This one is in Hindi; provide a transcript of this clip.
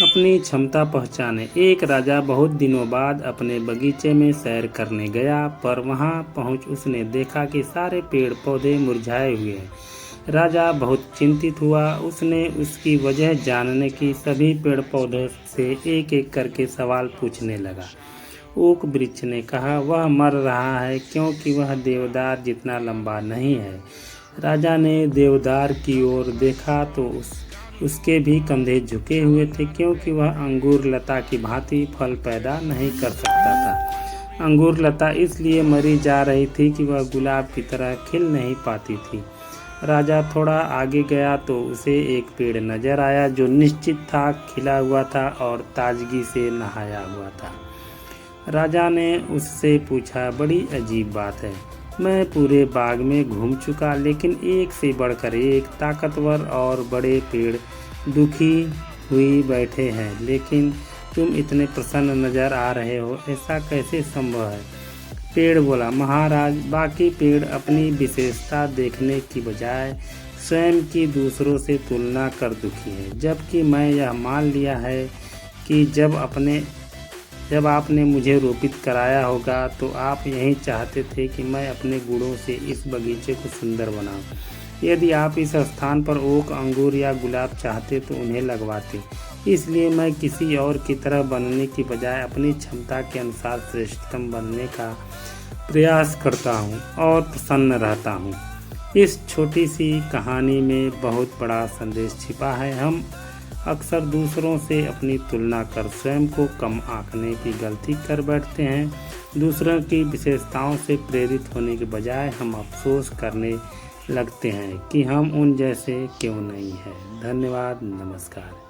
अपनी क्षमता पहचाने। एक राजा बहुत दिनों बाद अपने बगीचे में सैर करने गया, पर वहां पहुंच उसने देखा कि सारे पेड़ पौधे मुरझाए हुए हैं। राजा बहुत चिंतित हुआ। उसने उसकी वजह जानने की सभी पेड़ पौधों से एक एक करके सवाल पूछने लगा। ओक वृक्ष ने कहा, वह मर रहा है क्योंकि वह देवदार जितना लंबा नहीं है। राजा ने देवदार की ओर देखा तो उसके भी कंधे झुके हुए थे, क्योंकि वह अंगूर लता की भांति फल पैदा नहीं कर सकता था। अंगूर लता इसलिए मरी जा रही थी कि वह गुलाब की तरह खिल नहीं पाती थी। राजा थोड़ा आगे गया तो उसे एक पेड़ नजर आया जो निश्चित था खिला हुआ था और ताजगी से नहाया हुआ था। राजा ने उससे पूछा, बड़ी अजीब बात है, मैं पूरे बाग में घूम चुका, लेकिन एक से बढ़कर एक ताकतवर और बड़े पेड़ दुखी हुई बैठे हैं, लेकिन तुम इतने प्रसन्न नजर आ रहे हो, ऐसा कैसे संभव है? पेड़ बोला, महाराज, बाकी पेड़ अपनी विशेषता देखने की बजाय स्वयं की दूसरों से तुलना कर दुखी है, जबकि मैं यह मान लिया है कि जब आपने मुझे रोपित कराया होगा तो आप यही चाहते थे कि मैं अपने गुणों से इस बगीचे को सुंदर बनाऊं। यदि आप इस स्थान पर ओक, अंगूर या गुलाब चाहते तो उन्हें लगवाते। इसलिए मैं किसी और की तरह बनने की बजाय अपनी क्षमता के अनुसार श्रेष्ठतम बनने का प्रयास करता हूँ और प्रसन्न रहता हूँ। इस छोटी सी कहानी में बहुत बड़ा संदेश छिपा है। हम अक्सर दूसरों से अपनी तुलना कर स्वयं को कम आंकने की गलती कर बैठते हैं। दूसरों की विशेषताओं से प्रेरित होने के बजाय हम अफसोस करने लगते हैं कि हम उन जैसे क्यों नहीं हैं। धन्यवाद, नमस्कार।